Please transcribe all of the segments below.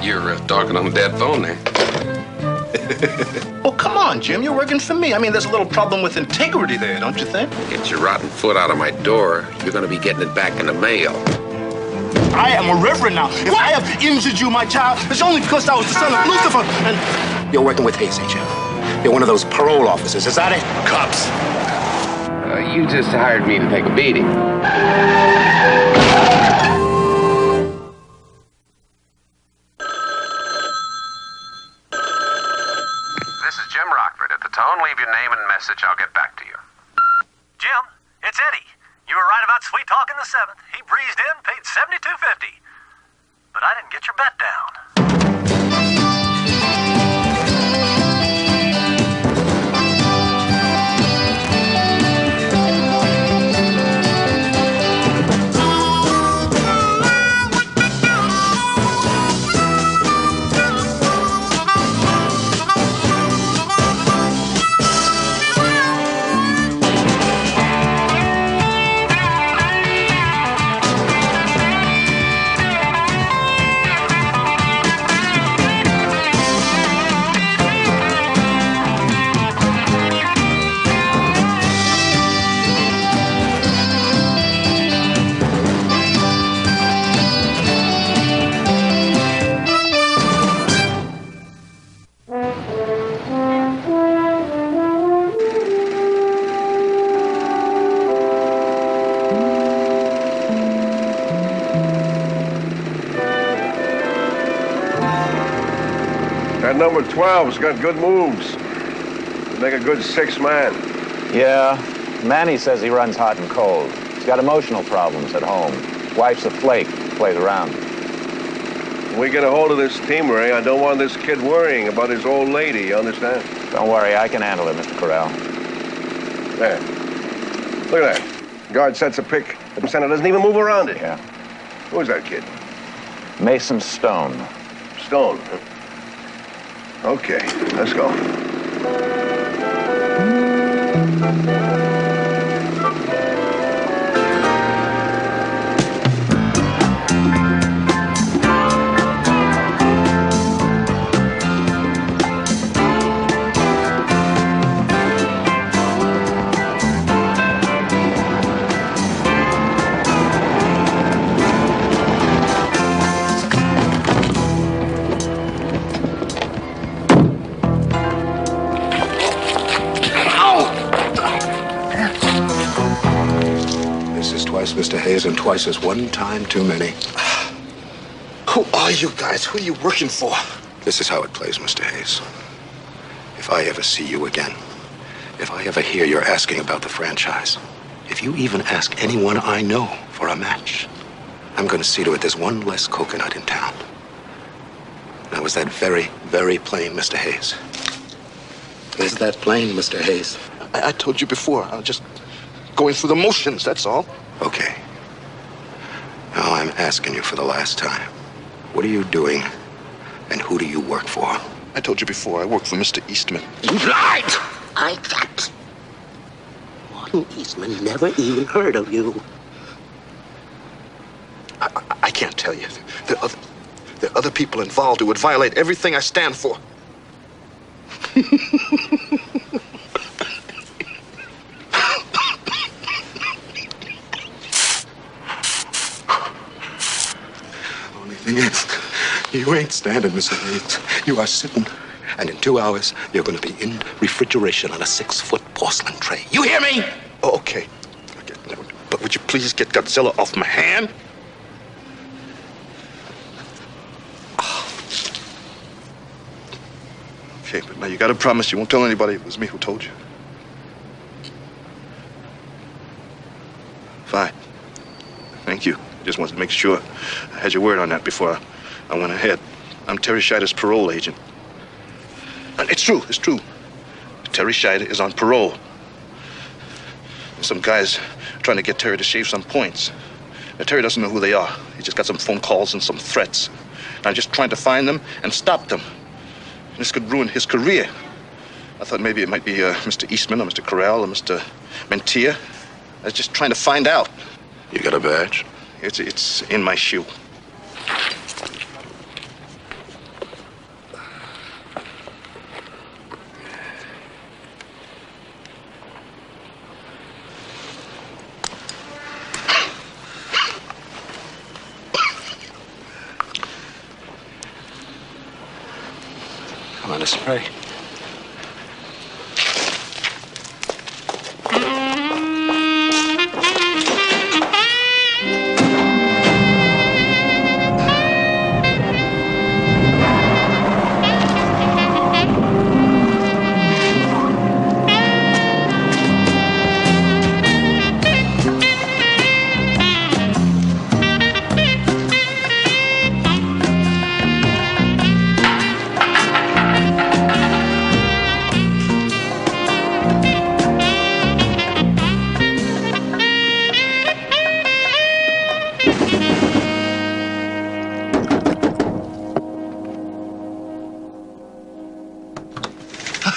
you're talking on the dead phone there. Oh, come on, Jim. You're working for me. I mean, there's a little problem with integrity there, don't you think? Get your rotten foot out of my door. You're going to be getting it back in the mail. I am a reverend now. If I have injured you, my child, it's only because I was the son of Lucifer and... You're working with Hayes, ain't you? You're one of those parole officers, is that it? Cops. You just hired me to take a beating. This is Jim Rockford. At the tone, leave your name and message. I'll get back to you. Jim, it's Eddie. You were right about Sweet Talk in the 7th. He breezed in, paid $72.50. But I didn't get your bet down. That number 12's got good moves. He'd make a good 6-man. Yeah, Manny says he runs hot and cold. He's got emotional problems at home. Wife's a flake, plays around. When we get a hold of this team, Ray, I don't want this kid worrying about his old lady, you understand? Don't worry, I can handle it, Mr. Corral. There. Look at that. Guard sets a pick. The center doesn't even move around it. Yeah. Who's that kid? Mason Stone. Stone. Huh? Okay, let's go. Mr. Hayes, and twice is one time too many. Who are you guys? Who are you working for? This is how it plays, Mr. Hayes. If I ever see you again, if I ever hear you're asking about the franchise, if you even ask anyone I know for a match, I'm going to see to it there's one less coconut in town. Now, is that very, very plain, Mr. Hayes? Is that plain, Mr. Hayes? I told you before. I'm just going through the motions, that's all. Okay. Now I'm asking you for the last time. What are you doing, and who do you work for? I told you before, I work for Mr. Eastman. You lied! I can't. Warden Eastman never even heard of you. I can't tell you. There are other people involved who would violate everything I stand for. Yes, you ain't standing, Mr. Hayes. You are sitting. And in 2 hours, you're going to be in refrigeration on a 6-foot porcelain tray. You hear me? Oh, okay. But would you please get Godzilla off my hand? Okay, but now you got to promise you won't tell anybody it was me who told you. Fine. Thank you. Just wanted to make sure I had your word on that before I went ahead. I'm Terry Scheider's parole agent. And it's true. Terry Scheider is on parole. Some guy's trying to get Terry to shave some points. Now, Terry doesn't know who they are. He just got some phone calls and some threats. And I'm just trying to find them and stop them. This could ruin his career. I thought maybe it might be Mr. Eastman or Mr. Corral or Mr. Mentia. I was just trying to find out. You got a badge? It's in my shoe. Let us pray.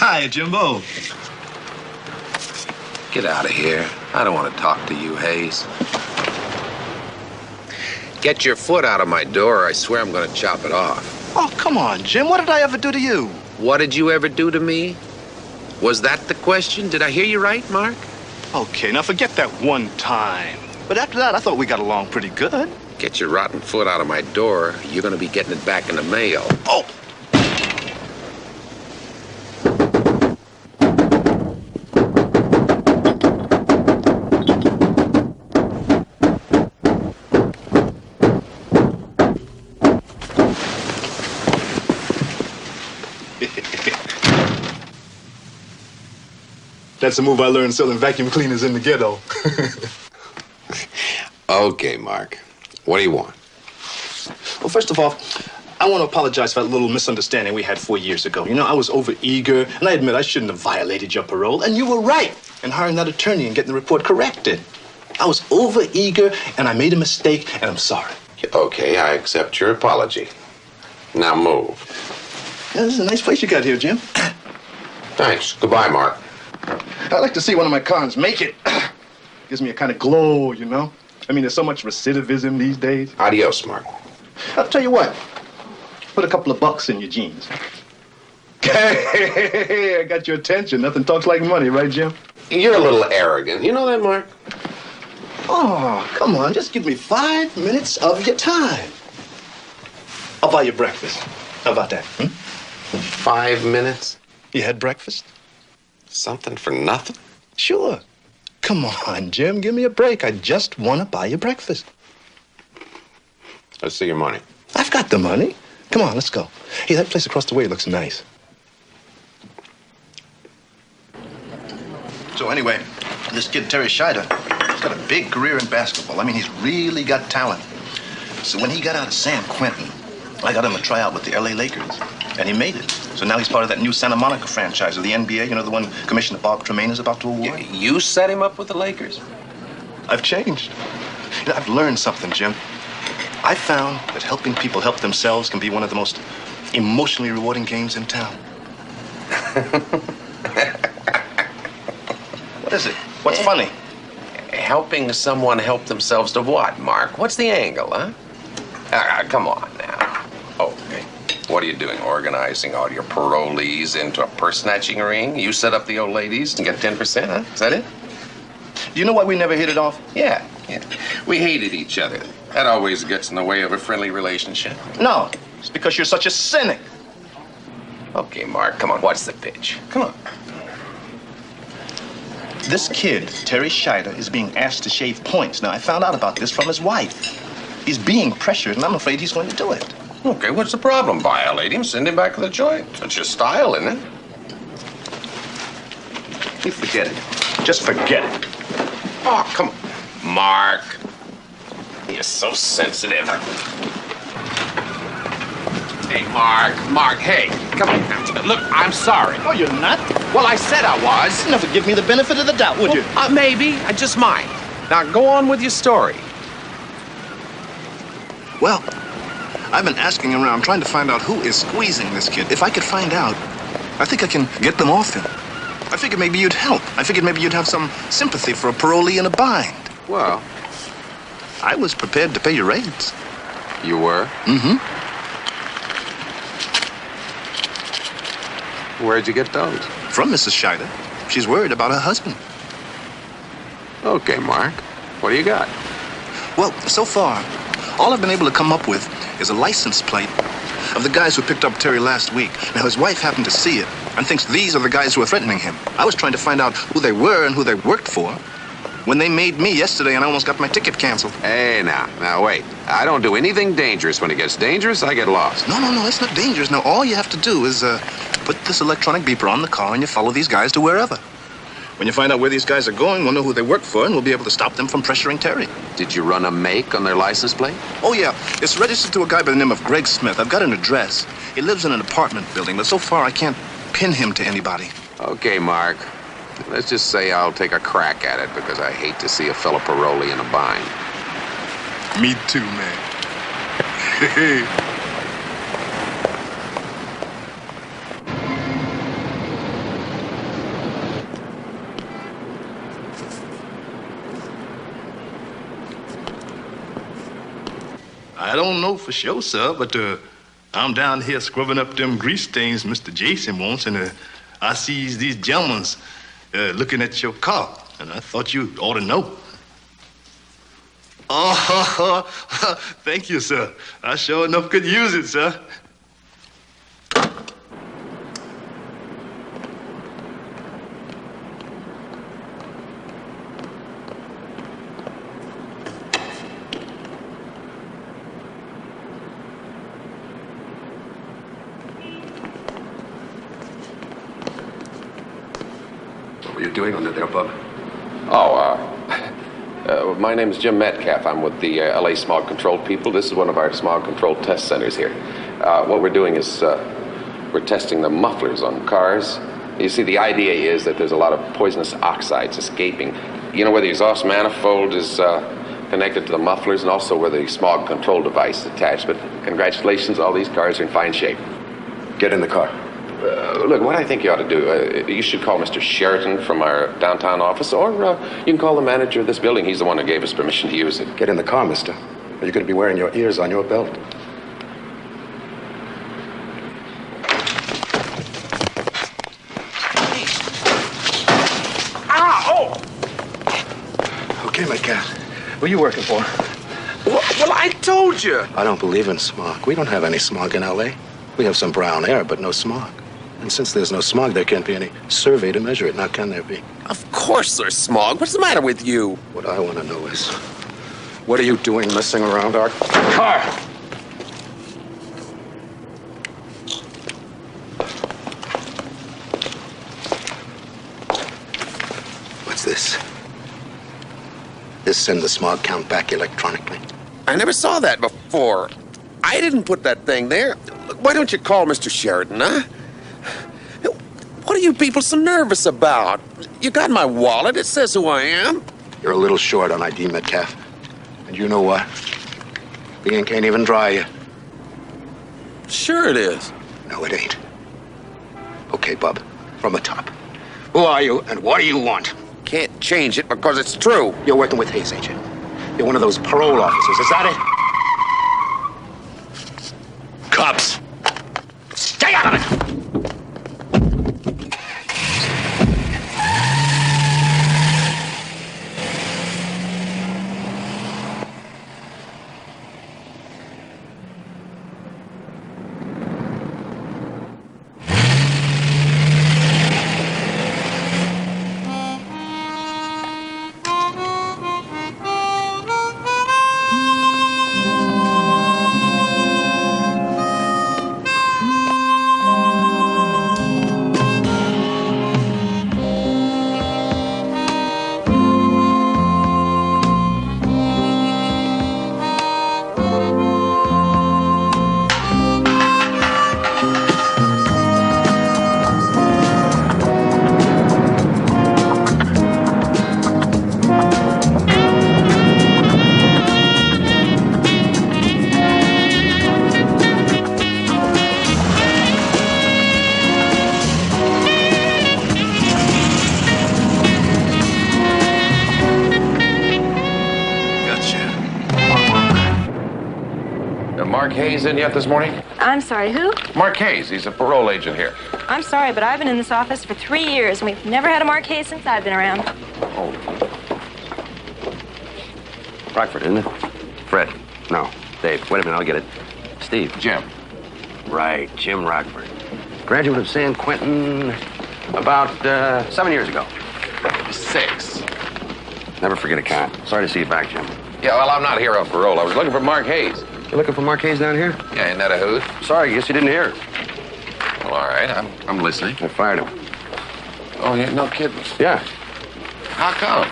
Hi, Jimbo. Get out of here. I don't want to talk to you, Hayes. Get your foot out of my door, or I swear I'm going to chop it off. Oh, come on, Jim. What did I ever do to you? What did you ever do to me? Was that the question? Did I hear you right, Mark? Okay, now forget that one time. But after that, I thought we got along pretty good. Get your rotten foot out of my door. You're going to be getting it back in the mail. Oh! That's a move I learned selling vacuum cleaners in the ghetto. Okay, Mark. What do you want? Well, first of all, I want to apologize for that little misunderstanding we had 4 years ago. You know, I was overeager, and I admit I shouldn't have violated your parole, and you were right in hiring that attorney and getting the report corrected. I was overeager, and I made a mistake, and I'm sorry. Okay, I accept your apology. Now move. Yeah, this is a nice place you got here, Jim. Thanks. Goodbye, Mark. I'd like to see one of my cons make it. Gives me a kind of glow, you know? I mean, there's so much recidivism these days. Adios, Mark. I'll tell you what. Put a couple of bucks in your jeans. Hey, I got your attention. Nothing talks like money, right, Jim? You're a little arrogant. You know that, Mark? Oh, come on. Just give me 5 minutes of your time. I'll buy you breakfast. How about that? 5 minutes? You had breakfast? Something for nothing? Sure. Come on, Jim. Give me a break. I just want to buy you breakfast. Let's see your money. I've got the money. Come on, let's go. Hey, that place across the way looks nice. So anyway, this kid Terry Scheider, he's got a big career in basketball. I mean, he's really got talent. So when he got out of San Quentin, I got him a tryout with the LA Lakers, and he made it. So now he's part of that new Santa Monica franchise of the NBA, you know, the one Commissioner Bob Tremaine is about to award. You set him up with the Lakers? I've changed. You know, I've learned something, Jim. I found that helping people help themselves can be one of the most emotionally rewarding games in town. What is it? What's funny? Helping someone help themselves to what, Mark? What's the angle, huh? Come on now. Okay. What are you doing? Organizing all your parolees into a purse snatching ring? You set up the old ladies and get 10%, huh? Is that it? Do you know why we never hit it off? Yeah. We hated each other. That always gets in the way of a friendly relationship. No, it's because you're such a cynic. Okay, Mark, come on. What's the pitch? Come on. This kid, Terry Scheider, is being asked to shave points. Now, I found out about this from his wife. He's being pressured, and I'm afraid he's going to do it. Okay, what's the problem? Violate him, send him back to the joint. That's your style, isn't it? You forget it. Just forget it. Oh, come on. Mark. You're so sensitive. Hey, Mark, hey, come on now. Look, I'm sorry. Oh, you're not? Well, I said I was. You'd never give me the benefit of the doubt, would you? Maybe. I just might. Now, go on with your story. Well, I've been asking around, trying to find out who is squeezing this kid. If I could find out, I think I can get them off him. I figured maybe you'd help. I figured maybe you'd have some sympathy for a parolee in a bind. Well, I was prepared to pay your rates. you were? Mm-hmm. Where'd you get those? From Mrs. Scheider. She's worried about her husband. Okay, Mark. What do you got? Well, so far, all I've been able to come up with is a license plate of the guys who picked up Terry last week. Now, his wife happened to see it and thinks these are the guys who are threatening him. I was trying to find out who they were and who they worked for when they made me yesterday and I almost got my ticket canceled. Hey, now, wait. I don't do anything dangerous. When it gets dangerous, I get lost. No, it's not dangerous. Now, all you have to do is put this electronic beeper on the car and you follow these guys to wherever. When you find out where these guys are going, we'll know who they work for and we'll be able to stop them from pressuring Terry. Did you run a make on their license plate? Oh, yeah. It's registered to a guy by the name of Greg Smith. I've got an address. He lives in an apartment building, but so far I can't pin him to anybody. Okay, Mark. Let's just say I'll take a crack at it because I hate to see a fellow parolee in a bind. Me too, man. I don't know for sure, sir, but I'm down here scrubbing up them grease stains Mr. Jason wants, and I sees these gentlemen looking at your car, and I thought you ought to know. Oh, thank you, sir. I sure enough could use it, sir. What were you doing under there, Bub? My name is Jim Metcalf. I'm with the LA Smog Control people. This is one of our smog control test centers here. What we're doing is we're testing the mufflers on cars. You see, the idea is that there's a lot of poisonous oxides escaping. You know where the exhaust manifold is connected to the mufflers and also where the smog control device is attached. But congratulations, all these cars are in fine shape. Get in the car. Look, what I think you ought to do, you should call Mr. Sheraton from our downtown office, or you can call the manager of this building. He's the one who gave us permission to use it. Get in the car, mister. Or you're going to be wearing your ears on your belt. Okay, Metcalf. Who are you working for? Well, I told you. I don't believe in smog. We don't have any smog in L.A. We have some brown air, but no smog. And since there's no smog, there can't be any survey to measure it. Now, can there be? Of course there's smog. What's the matter with you? What I want to know is, what are you doing messing around our car? What's this? This send the smog count back electronically. I never saw that before. I didn't put that thing there. Why don't you call Mr. Sheridan, huh? What are you people so nervous about? You got my wallet. It says who I am. You're a little short on ID, Metcalf. And you know what? The ink ain't even dry yet. Sure it is. No, it ain't. Okay, Bub, from the top. Who are you and what do you want? Can't change it because it's true. You're working with Hayes, ain't you? You're one of those parole officers, is that it? Cops. Stay out of it! Mark Hayes in yet this morning? I'm sorry, who? Mark Hayes. He's a parole agent here. I'm sorry, but I've been in this office for 3 years, and we've never had a Mark Hayes since I've been around. Oh. Rockford, isn't it? Fred. No. Dave. Wait a minute, I'll get it. Steve. Jim. Right, Jim Rockford. Graduate of San Quentin about 7 years ago. 6. Never forget a count. Sorry to see you back, Jim. Yeah, well, I'm not here on parole. I was looking for Mark Hayes. You looking for Mark Hayes down here? Yeah, isn't that a hoot? Sorry, I guess you didn't hear. Well, all right. I'm listening. I fired him. Oh, yeah, no kidding. Yeah. How come?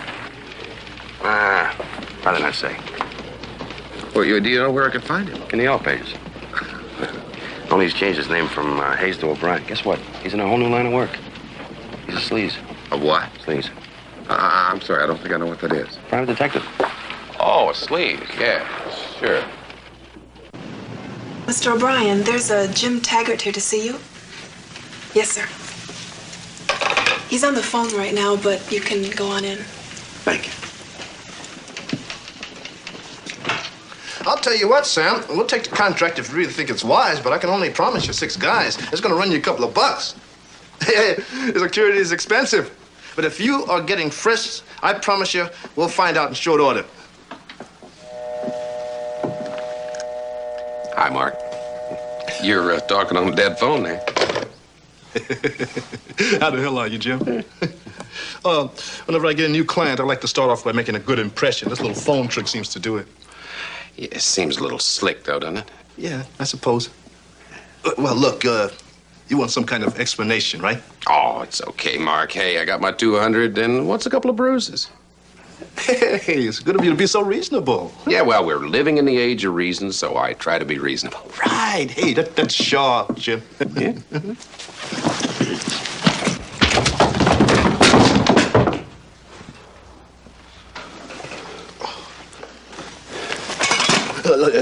Rather not say. Well, do you know where I could find him? In the all pages. Only he's changed his name from Hayes to O'Brien. Guess what? He's in a whole new line of work. He's a sleaze. A what? Sleaze. I'm sorry, I don't think I know what that is. Private detective. Oh, a sleeve. Yeah, sure. Mr. O'Brien, there's a Jim Taggart here to see you. Yes, sir. He's on the phone right now, but you can go on in. Thank you. I'll tell you what, Sam. We'll take the contract if you really think it's wise, but I can only promise you 6 guys. It's going to run you a couple of bucks. The security is expensive. But if you are getting frisked, I promise you we'll find out in short order. Hi, Mark. You're talking on the dead phone there. How the hell are you, Jim? Whenever I get a new client, I like to start off by making a good impression. This little phone trick seems to do it. Yeah, it seems a little slick, though, doesn't it? Yeah, I suppose. Well, look, you want some kind of explanation, right? Oh, it's okay, Mark. Hey, I got my 200, and what's a couple of bruises? Hey, it's good of you to be so reasonable. Yeah, well, we're living in the age of reason, so I try to be reasonable. Right. Hey, that's sharp, Jim. Yeah.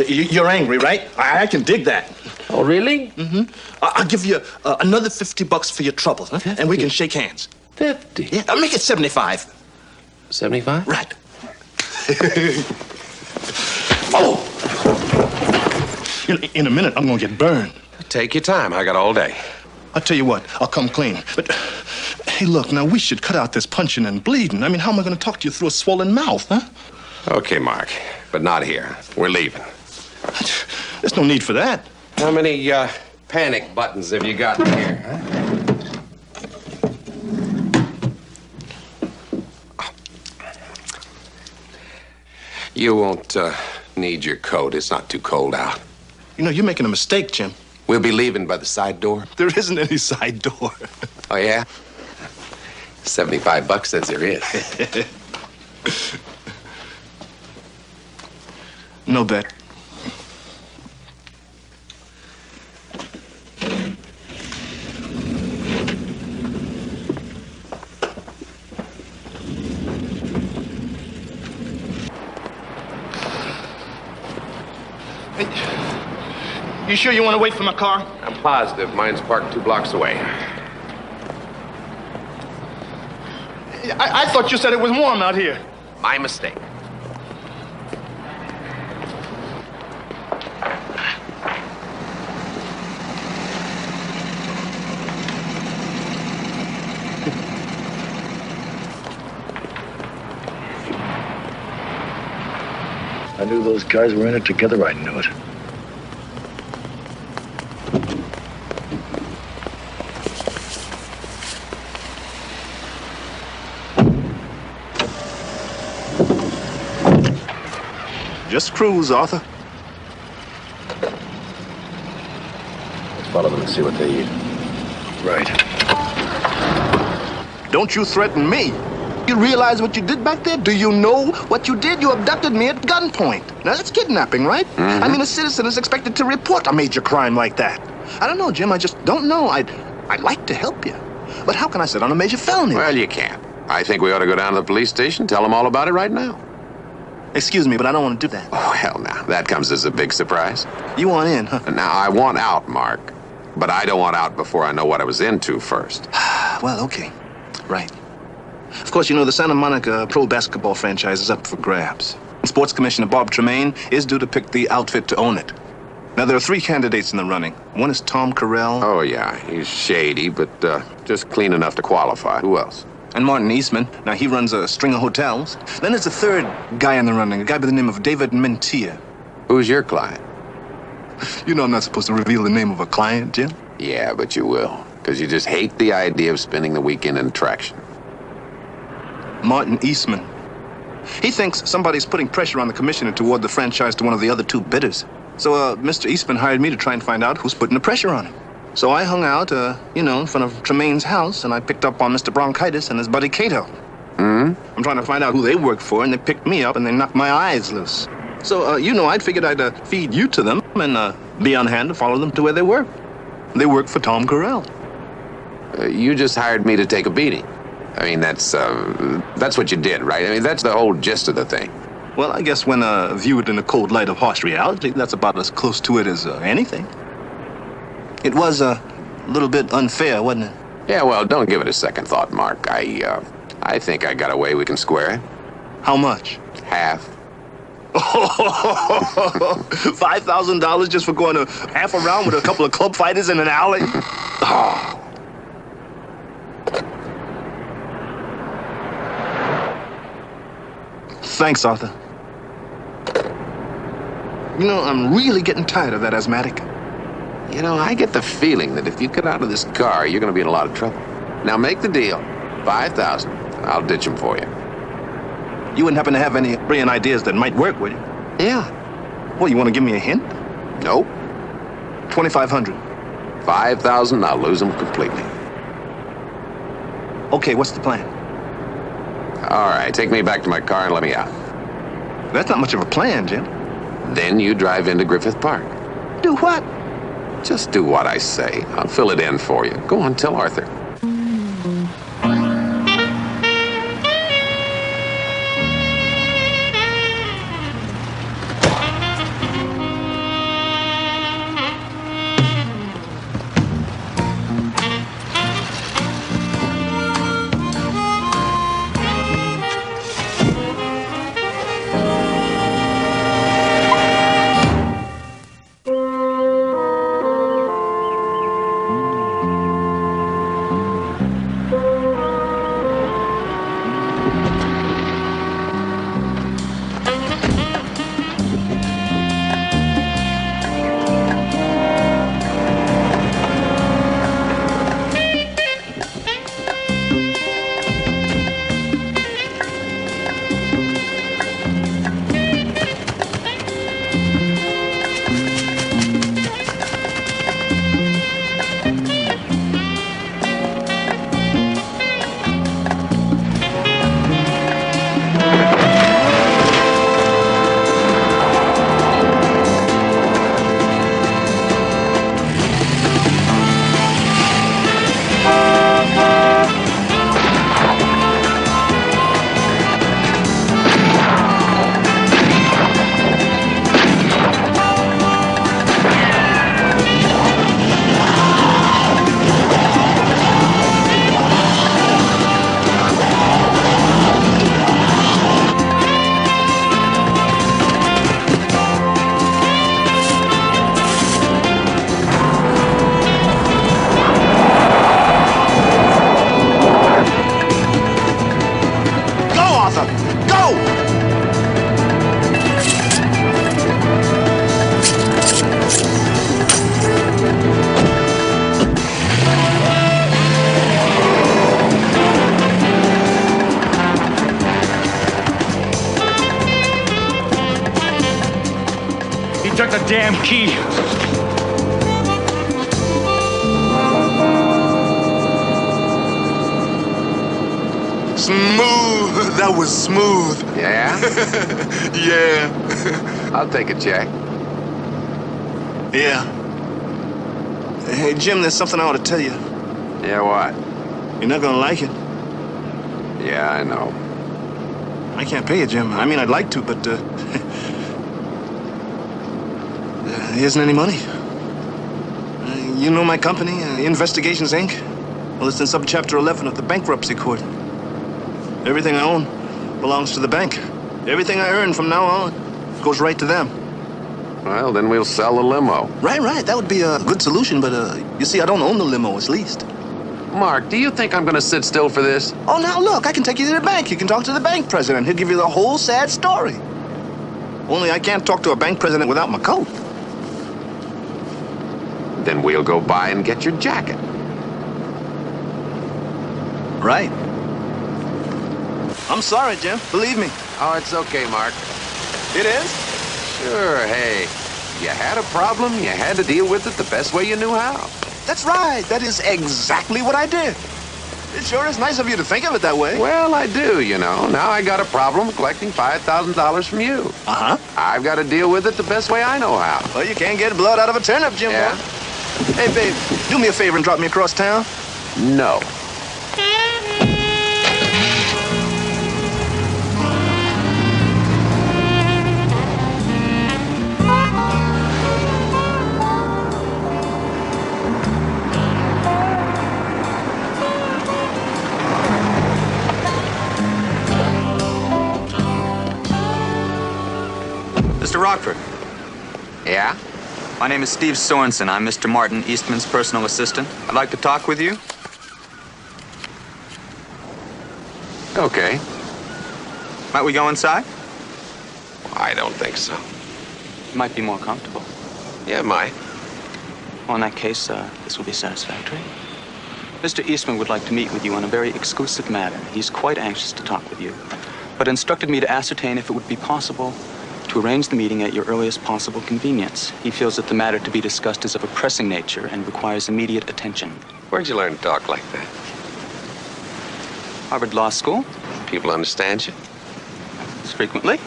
You're angry, right? I can dig that. Oh, really? Mm-hmm. I'll give you another $50 for your trouble, huh? And we can shake hands. 50? Yeah, I'll make it 75. 75? Right. Oh! In a minute, I'm gonna get burned. Take your time. I got all day. I'll tell you what, I'll come clean. But, hey, look, now, we should cut out this punching and bleeding. I mean, how am I gonna talk to you through a swollen mouth, huh? Okay, Mark, but not here. We're leaving. There's no need for that. How many panic buttons have you got in here, huh? You won't need your coat. It's not too cold out. You know, you're making a mistake, Jim. We'll be leaving by the side door. There isn't any side door. Oh, yeah? $75 says there is. No bet. You sure you want to wait for my car? I'm positive. Mine's parked 2 blocks away. I thought you said it was warm out here. My mistake. I knew those guys were in it together. I knew it. Just cruise, Arthur. Let's follow them and see what they eat. Right. Don't you threaten me. You realize what you did back there? Do you know what you did? You abducted me at gunpoint. Now, that's kidnapping, right? Mm-hmm. I mean, a citizen is expected to report a major crime like that. I don't know, Jim. I just don't know. I'd like to help you. But how can I sit on a major felony? Well, you can't. I think we ought to go down to the police station, tell them all about it right now. Excuse me, but I don't want to do that. Oh, hell no. That comes as a big surprise. You want in, huh? Now, I want out, Mark. But I don't want out before I know what I was into first. Well, okay. Right. Of course, you know, the Santa Monica pro basketball franchise is up for grabs. Sports Commissioner Bob Tremaine is due to pick the outfit to own it. Now, there are 3 candidates in the running. One is Tom Carell. Oh, yeah. He's shady, but just clean enough to qualify. Who else? And Martin Eastman. Now, he runs a string of hotels. Then there's a 3rd guy in the running, a guy by the name of David Mentia. Who's your client? You know I'm not supposed to reveal the name of a client, Jim. Yeah, but you will. Because you just hate the idea of spending the weekend in Traction. Martin Eastman. He thinks somebody's putting pressure on the commissioner to award the franchise to one of the other two bidders. So, Mr. Eastman hired me to try and find out who's putting the pressure on him. So I hung out, in front of Tremaine's house, and I picked up on Mr. Bronchitis and his buddy Cato. Hmm? I'm trying to find out who they worked for, and they picked me up, and they knocked my eyes loose. So, I'd figured I'd feed you to them and be on hand to follow them to where they work. They work for Tom Carell. You just hired me to take a beating. I mean, that's what you did, right? I mean, that's the whole gist of the thing. Well, I guess when viewed in the cold light of harsh reality, that's about as close to it as anything. It was a little bit unfair, wasn't it? Yeah, well, don't give it a second thought, Mark. I think I got a way we can square it. How much? Half. $5,000 just for going a half a round with a couple of club fighters in an alley? Oh. Thanks, Arthur. I'm really getting tired of that asthmatic. I get the feeling that if you get out of this car, you're going to be in a lot of trouble. Now, make the deal. $5,000. I'll ditch him for you. You wouldn't happen to have any brilliant ideas that might work, would you? Yeah. Well, you want to give me a hint? Nope. 2,500. 5,000, I'll lose him completely. Okay, what's the plan? All right, take me back to my car and let me out. That's not much of a plan, Jim. Then you drive into Griffith Park. Do what? Just do what I say. I'll fill it in for you. Go on, tell Arthur. took the damn key. Smooth. That was smooth. Yeah? Yeah. I'll take a check. Yeah. Hey, Jim, there's something I ought to tell you. Yeah, what? You're not gonna like it. Yeah, I know. I can't pay you, Jim. I mean, I'd like to, but, there isn't any money. You know my company, Investigations, Inc.? Well, it's in Subchapter 11 of the bankruptcy court. Everything I own belongs to the bank. Everything I earn from now on goes right to them. Well, then we'll sell the limo. Right. That would be a good solution, but, you see, I don't own the limo. It's leased. Mark, do you think I'm going to sit still for this? Oh, now, look, I can take you to the bank. You can talk to the bank president. He'll give you the whole sad story. Only I can't talk to a bank president without my coat. Then we'll go by and get your jacket. Right. I'm sorry, Jim. Believe me. Oh, it's okay, Mark. It is? Sure, hey. You had a problem, you had to deal with it the best way you knew how. That's right. That is exactly what I did. It sure is nice of you to think of it that way. Well, I do, you know. Now I got a problem collecting $5,000 from you. Uh-huh. I've got to deal with it the best way I know how. Well, you can't get blood out of a turnip, Jim. Yeah? Boy. Hey, babe, do me a favor and drop me across town. No. Mr. Rockford. Yeah? My name is Steve Sorensen. I'm Mr. Martin Eastman's personal assistant. I'd like to talk with you. Okay. Might we go inside? I don't think so. It might be more comfortable. Yeah, it might. Well, in that case, this will be satisfactory. Mr. Eastman would like to meet with you on a very exclusive matter. He's quite anxious to talk with you, but instructed me to ascertain if it would be possible to arrange the meeting at your earliest possible convenience. He feels that the matter to be discussed is of a pressing nature and requires immediate attention. Where'd you learn to talk like that? Harvard Law School. People understand you? Frequently.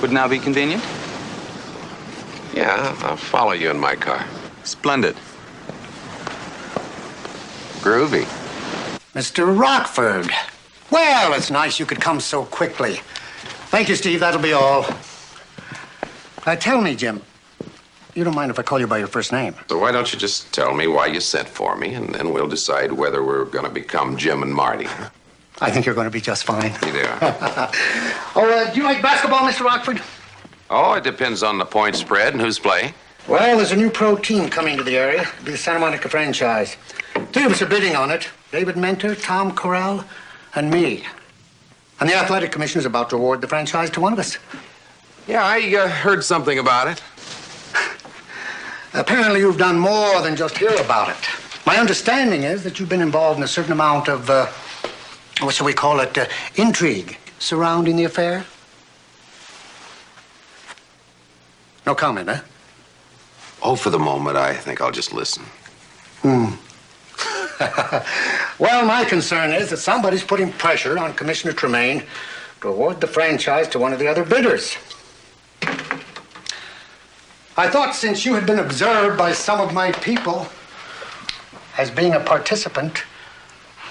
Would now be convenient? Yeah, I'll follow you in my car. Splendid. Groovy. Mr. Rockford. Well, it's nice you could come so quickly. Thank you, Steve. That'll be all. Tell me, Jim, you don't mind if I call you by your first name? So why don't you just tell me why you sent for me, and then we'll decide whether we're going to become Jim and Marty. I think you're going to be just fine. You do. Oh, do you like basketball, Mr. Rockford? Oh, it depends on the point spread and who's playing. Well, there's a new pro team coming to the area. It'll be the Santa Monica franchise. Three of us are bidding on it. David Mentor, Tom Corral, and me. And the athletic commissioner's about to award the franchise to one of us. Yeah, I heard something about it. Apparently you've done more than just hear about it. My understanding is that you've been involved in a certain amount of, what shall we call it, intrigue surrounding the affair? No comment, eh? Oh, for the moment, I think I'll just listen. Well, my concern is that somebody's putting pressure on Commissioner Tremaine to award the franchise to one of the other bidders. I thought since you had been observed by some of my people as being a participant,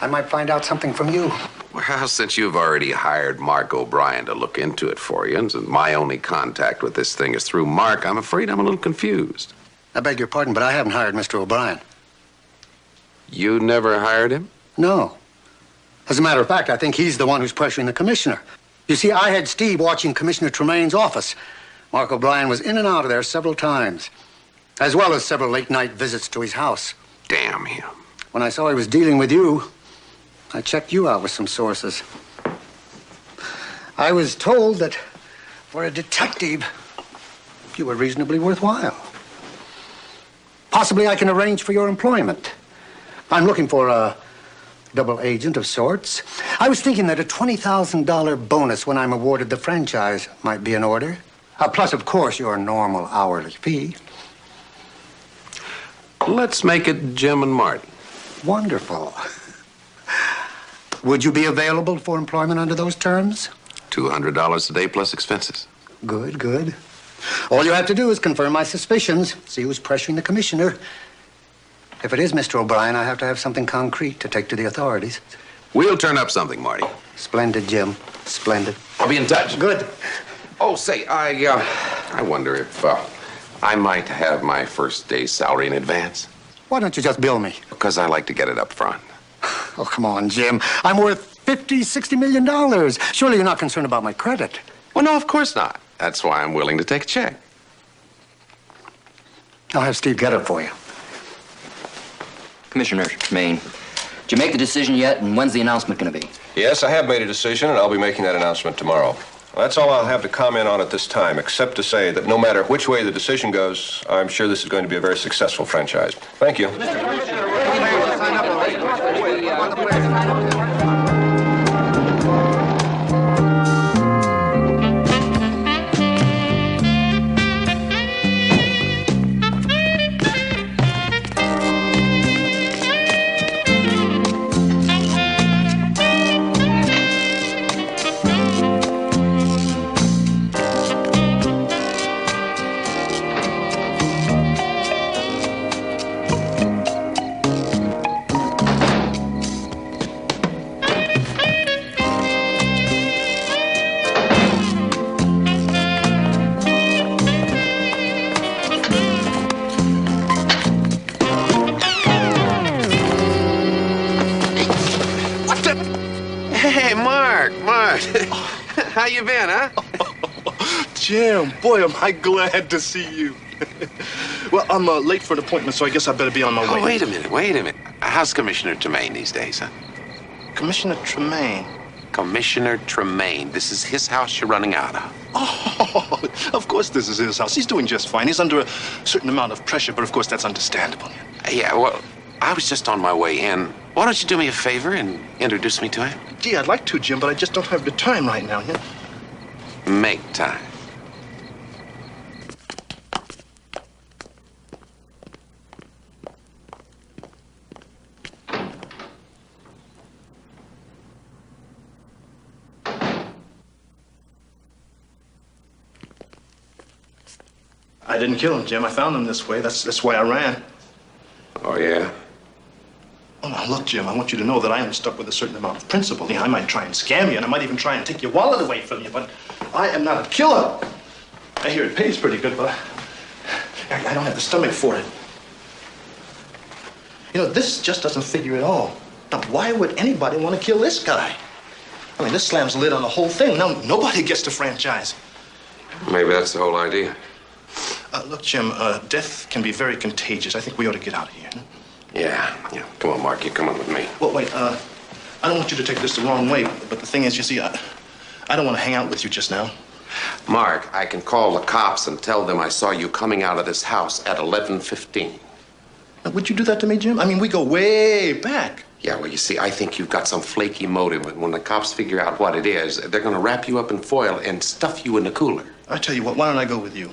I might find out something from you. Well, since you've already hired Mark O'Brien to look into it for you, and since my only contact with this thing is through Mark, I'm afraid I'm a little confused. I beg your pardon, but I haven't hired Mr. O'Brien. You never hired him? No. As a matter of fact, I think he's the one who's pressuring the commissioner. You see, I had Steve watching Commissioner Tremaine's office. Mark O'Brien was in and out of there several times, as well as several late-night visits to his house. Damn him. When I saw he was dealing with you, I checked you out with some sources. I was told that for a detective, you were reasonably worthwhile. Possibly I can arrange for your employment. I'm looking for a double agent of sorts. I was thinking that a $20,000 bonus when I'm awarded the franchise might be in order. Plus, of course, your normal hourly fee. Let's make it Jim and Marty. Wonderful. Would you be available for employment under those terms? $200 a day plus expenses. Good, good. All you have to do is confirm my suspicions, see who's pressuring the commissioner. If it is Mr. O'Brien, I have to have something concrete to take to the authorities. We'll turn up something, Marty. Splendid, Jim. Splendid. I'll be in touch. Good. Oh, say, I wonder if I might have my first day's salary in advance. Why don't you just bill me? Because I like to get it up front. Oh, come on, Jim. I'm worth $50, $60 million. Surely you're not concerned about my credit. Well, no, of course not. That's why I'm willing to take a check. I'll have Steve get it for you. Commissioner Tremaine, did you make the decision yet, and when's the announcement going to be? Yes, I have made a decision, and I'll be making that announcement tomorrow. Well, that's all I'll have to comment on at this time, except to say that no matter which way the decision goes, I'm sure this is going to be a very successful franchise. Thank you. Hey, Mark. How you been, huh? Jim, boy, am I glad to see you. Well, I'm late for an appointment, so I guess I better be on my way. Oh, wait a minute. How's Commissioner Tremaine these days, huh? Commissioner Tremaine? Commissioner Tremaine. This is his house you're running out of. Oh, of course this is his house. He's doing just fine. He's under a certain amount of pressure, but of course that's understandable. Yeah, well, I was just on my way in. Why don't you do me a favor and introduce me to him? Gee, I'd like to, Jim, but I just don't have the time right now, yeah? Make time. I didn't kill him, Jim. I found him this way. That's why I ran. Oh, yeah? Oh, now, look, Jim, I want you to know that I am stuck with a certain amount of principle. Yeah, I might try and scam you, and I might even try and take your wallet away from you, but I am not a killer. I hear it pays pretty good, but I don't have the stomach for it. You know, this just doesn't figure at all. Now, why would anybody want to kill this guy? I mean, this slams the lid on the whole thing. Now, nobody gets the franchise. Maybe that's the whole idea. Look, Jim, death can be very contagious. I think we ought to get out of here. Yeah. Come on, Mark, you come on with me. Well, wait, I don't want you to take this the wrong way, but the thing is, you see, I don't want to hang out with you just now. Mark, I can call the cops and tell them I saw you coming out of this house at 11:15. Would you do that to me, Jim? I mean, we go way back. Yeah, well, you see, I think you've got some flaky motive, and when the cops figure out what it is, they're going to wrap you up in foil and stuff you in the cooler. I tell you what, why don't I go with you?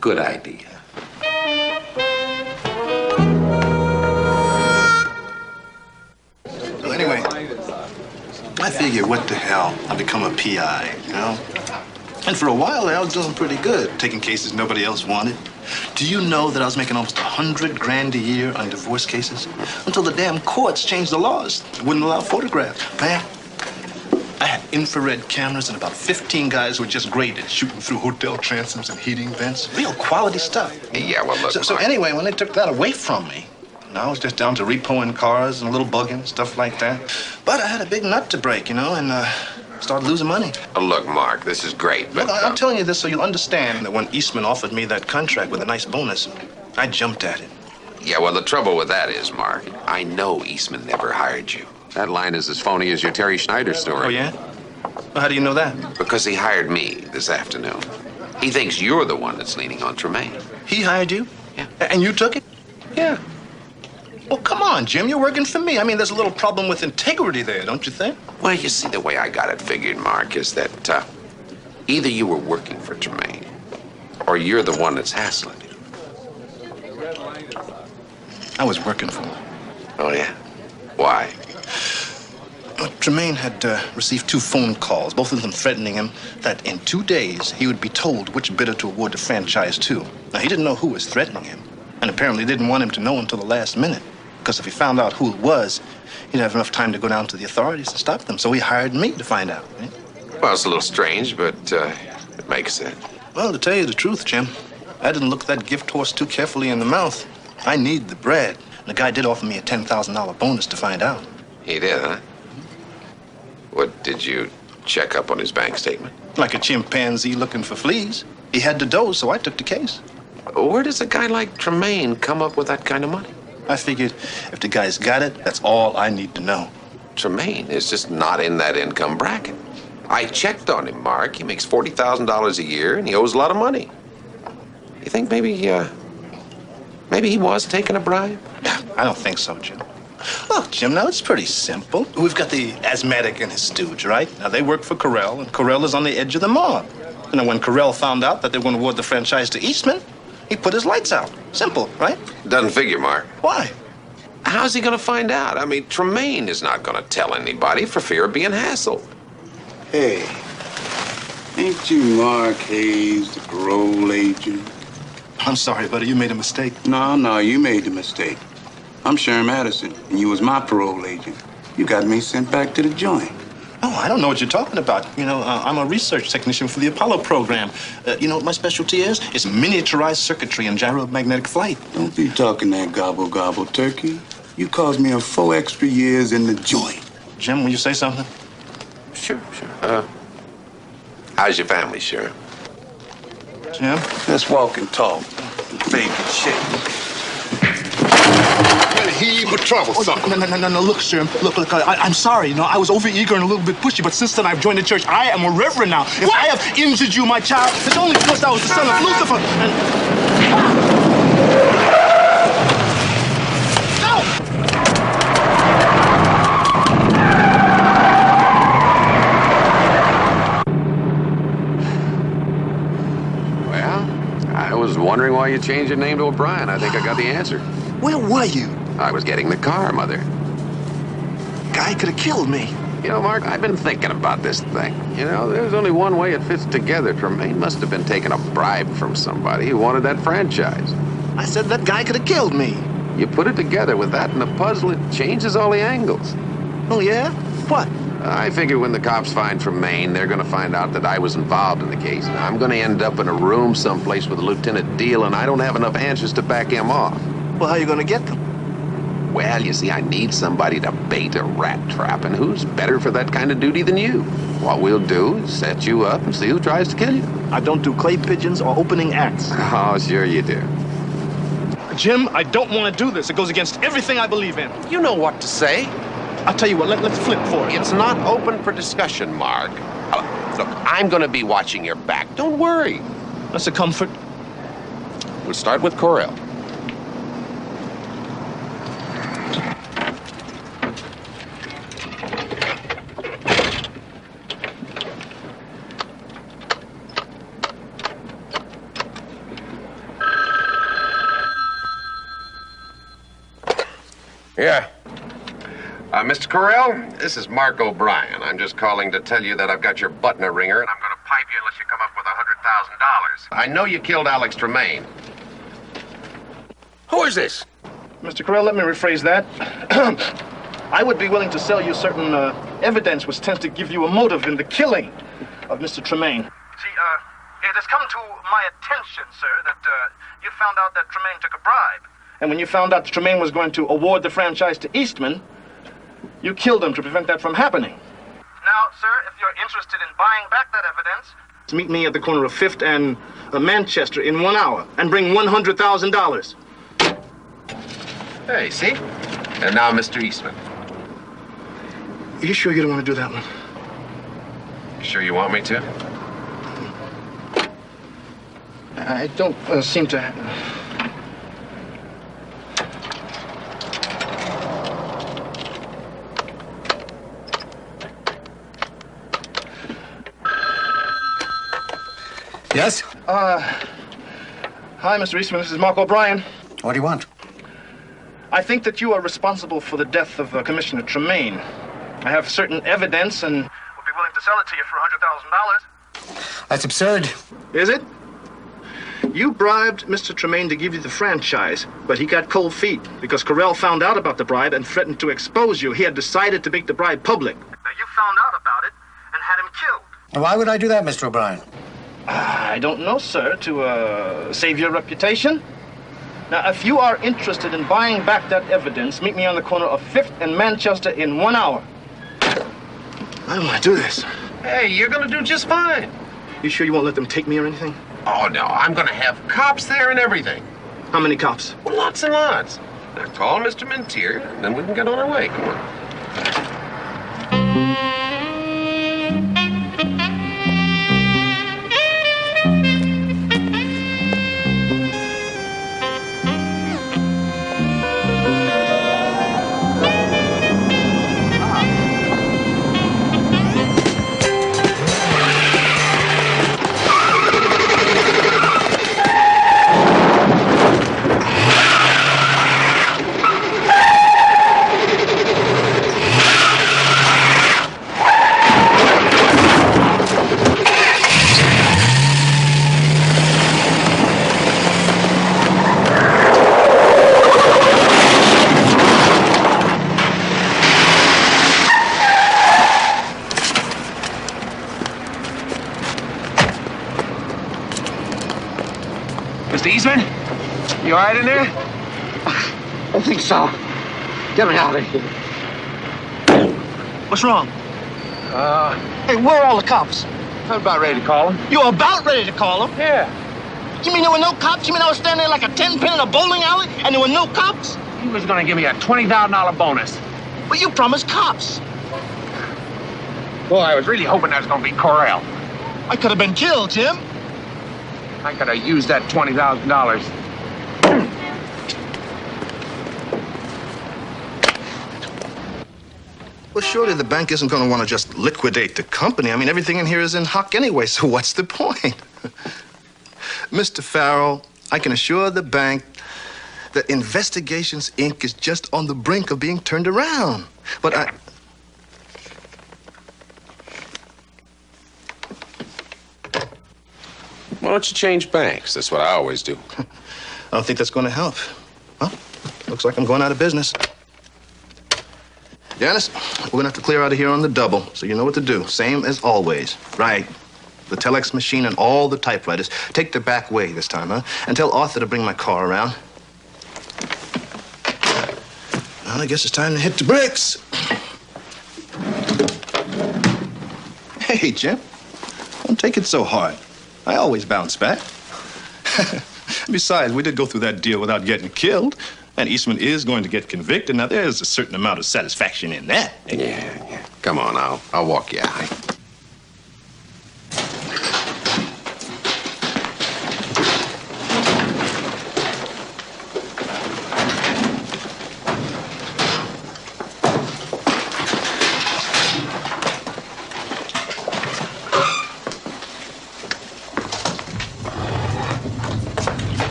Good idea. So anyway, I figure, what the hell? I'll become a PI, you know? And for a while there, I was doing pretty good, taking cases nobody else wanted. Do you know that I was making almost $100,000 a year on divorce cases? Until the damn courts changed the laws. Wouldn't allow photographs. Man, I had infrared cameras and about 15 guys who were just great at shooting through hotel transoms and heating vents. Real quality stuff. Yeah, well, look, So anyway, when they took that away from me, now I was just down to repoing cars and a little bugging, stuff like that. But I had a big nut to break, you know, and started losing money. Look, Mark, this is great, but... Look, I'm telling you this so you'll understand that when Eastman offered me that contract with a nice bonus, I jumped at it. Yeah, well, the trouble with that is, Mark, I know Eastman never hired you. That line is as phony as your Terry Schneider story. Oh, yeah? Well, how do you know that? Because he hired me this afternoon. He thinks you're the one that's leaning on Tremaine. He hired you? Yeah. And you took it? Yeah. Well, come on, Jim. You're working for me. I mean, there's a little problem with integrity there, don't you think? Well, you see, the way I got it figured, Mark, is that either you were working for Tremaine or you're the one that's hassling him. I was working for him. Oh, yeah? Why? Well, Tremaine had received 2 phone calls, both of them threatening him that in 2 days he would be told which bidder to award the franchise to. Now, he didn't know who was threatening him, and apparently didn't want him to know until the last minute. Because if he found out who it was, he'd have enough time to go down to the authorities and stop them. So he hired me to find out, right? Well, it's a little strange, but it makes sense. Well, to tell you the truth, Jim, I didn't look that gift horse too carefully in the mouth. I need the bread. And the guy did offer me a $10,000 bonus to find out. He did, huh? What, did you check up on his bank statement? Like a chimpanzee looking for fleas. He had the dough, so I took the case. Where does a guy like Tremaine come up with that kind of money? I figured if the guy's got it, that's all I need to know. Tremaine is just not in that income bracket. I checked on him, Mark. He makes $40,000 a year, and he owes a lot of money. You think maybe he was taking a bribe? I don't think so, Jim. Look, Jim, now it's pretty simple. We've got the asthmatic and his stooge, right? Now, they work for Corell, and Corell is on the edge of the mob. You know, when Corell found out that they were going to award the franchise to Eastman, he put his lights out. Simple, right? Doesn't figure, Mark. Why? How's he going to find out? I mean, Tremaine is not going to tell anybody for fear of being hassled. Hey, ain't you Mark Hayes, the parole agent? I'm sorry, buddy. You made a mistake. No, you made the mistake. I'm Sherm Madison, and you was my parole agent. You got me sent back to the joint. Oh, I don't know what you're talking about. You know, I'm a research technician for the Apollo program. You know what my specialty is? It's miniaturized circuitry and gyromagnetic flight. Don't be talking that gobble, turkey. You caused me 4 extra years in the joint. Jim, will you say something? Sure. How's your family, Sherm? Jim? Let's walk and talk. Fake shit. In a heap of trouble, son. No, look, Sherm. Look, I'm sorry. You know, I was overeager and a little bit pushy, but since then I've joined the church. I am a reverend now. If I have injured you, my child, it's only because I was the son of Lucifer. And... I was wondering why you changed your name to O'Brien. I think I got the answer. Where were you? I was getting the car, Mother. Guy could have killed me. You know, Mark, I've been thinking about this thing. You know, there's only one way it fits together. Tremaine must have been taking a bribe from somebody who wanted that franchise. I said that guy could have killed me. You put it together with that in the puzzle, it changes all the angles. Oh, yeah? What? I figure when the cops find Tremaine, they're going to find out that I was involved in the case. I'm going to end up in a room someplace with a Lieutenant Deal, and I don't have enough answers to back him off. Well, how are you going to get them? Well, you see, I need somebody to bait a rat trap, and who's better for that kind of duty than you? What we'll do is set you up and see who tries to kill you. I don't do clay pigeons or opening acts. Oh, sure you do. Jim, I don't want to do this. It goes against everything I believe in. You know what to say. I'll tell you what, let's flip for it. It's not open for discussion, Mark. Look, I'm going to be watching your back. Don't worry. That's a comfort. We'll start with Corell. Yeah. Mr. Corell, this is Mark O'Brien. I'm just calling to tell you that I've got your butt in a ringer, and I'm going to pipe you unless you come up with $100,000. I know you killed Alex Tremaine. Who is this? Mr. Corell, let me rephrase that. I would be willing to sell you certain evidence which tends to give you a motive in the killing of Mr. Tremaine. See, it has come to my attention, sir, that you found out that Tremaine took a bribe. And when you found out that Tremaine was going to award the franchise to Eastman, you killed him to prevent that from happening. Now, sir, if you're interested in buying back that evidence... Meet me at the corner of 5th and Manchester in 1 hour and bring $100,000. Hey, see? And now Mr. Eastman. Are you sure you don't want to do that one? Sure you want me to? I don't seem to... Yes? Hi, Mr. Eastman. This is Mark O'Brien. What do you want? I think that you are responsible for the death of Commissioner Tremaine. I have certain evidence and... Would be willing to sell it to you for $100,000. That's absurd. Is it? You bribed Mr. Tremaine to give you the franchise, but he got cold feet because Corell found out about the bribe and threatened to expose you. He had decided to make the bribe public. Now, you found out about it and had him killed. Why would I do that, Mr. O'Brien? I don't know, sir, to save your reputation. Now, if you are interested in buying back that evidence, meet me on the corner of 5th and Manchester in 1 hour. I don't want to do this. Hey, you're going to do just fine. You sure you won't let them take me or anything? Oh, no, I'm going to have cops there and everything. How many cops? Well, lots and lots. Now, call Mr. Mintier, and then we can get on our way. Come on. Eastman? You all right in there? I think so. Get me out of here. What's wrong? Hey, where are all the cops? I'm about ready to call him. You're about ready to call them? Yeah. You mean there were no cops? You mean I was standing there like a 10-pin in a bowling alley and there were no cops? He was going to give me a $20,000 bonus. Well, you promised cops. Boy, I was really hoping that was going to be Corral. I could have been killed, Jim. I could have used that $20,000. Well, surely the bank isn't going to want to just liquidate the company. I mean, everything in here is in hock anyway, so what's the point? Mr. Farrell, I can assure the bank that Investigations, Inc. is just on the brink of being turned around. But Why don't you change banks? That's what I always do. I don't think that's going to help. Well, looks like I'm going out of business. Janice, we're going to have to clear out of here on the double, so you know what to do. Same as always. Right. The telex machine and all the typewriters. Take the back way this time, huh? And tell Arthur to bring my car around. Well, I guess it's time to hit the bricks. Hey, Jim. Don't take it so hard. I always bounce back. Besides, we did go through that deal without getting killed. And Eastman is going to get convicted. Now, there's a certain amount of satisfaction in that. Yeah. Come on, I'll walk you out.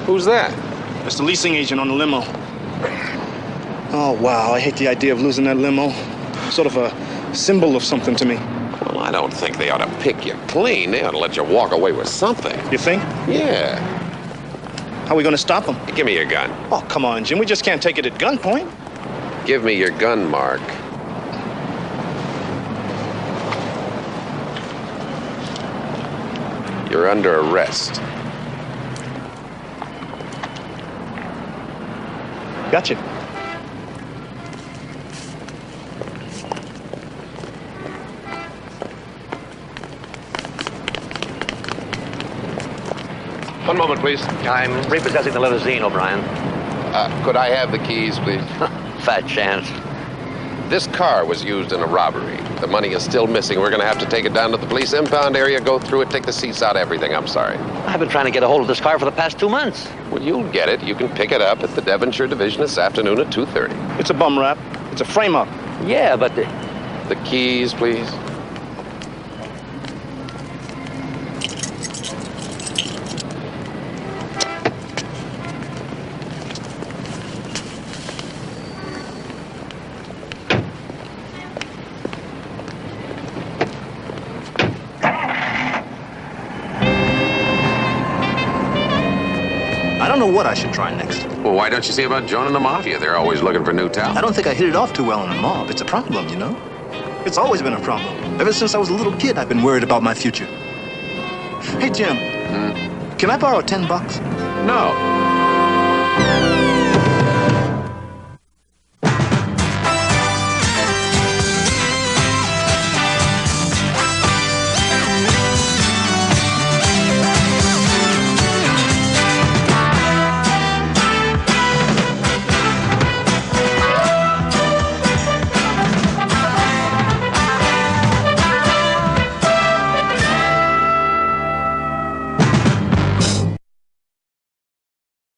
Who's that? That's the leasing agent on the limo. Oh, wow. I hate the idea of losing that limo. Sort of a symbol of something to me. Well, I don't think they ought to pick you clean. They ought to let you walk away with something. You think? Yeah. How are we going to stop them? Give me your gun. Oh, come on, Jim. We just can't take it at gunpoint. Give me your gun, Mark. You're under arrest. Gotcha. One moment, please. I'm repossessing the limousine, O'Brien. Could I have the keys, please? Fat chance. This car was used in a robbery. The money is still missing. We're going to have to take it down to the police impound area, go through it, take the seats out, everything. I'm sorry. I've been trying to get a hold of this car for the past 2 months. Well, you'll get it. You can pick it up at the Devonshire Division this afternoon at 2:30. It's a bum rap. It's a frame-up. Yeah, but... The keys, please. I don't know what I should try next. Well, why don't you see about joining the mafia? They're always looking for new talent. I don't think I hit it off too well in the mob. It's a problem, you know? It's always been a problem. Ever since I was a little kid, I've been worried about my future. Hey, Jim. Can I borrow $10? No.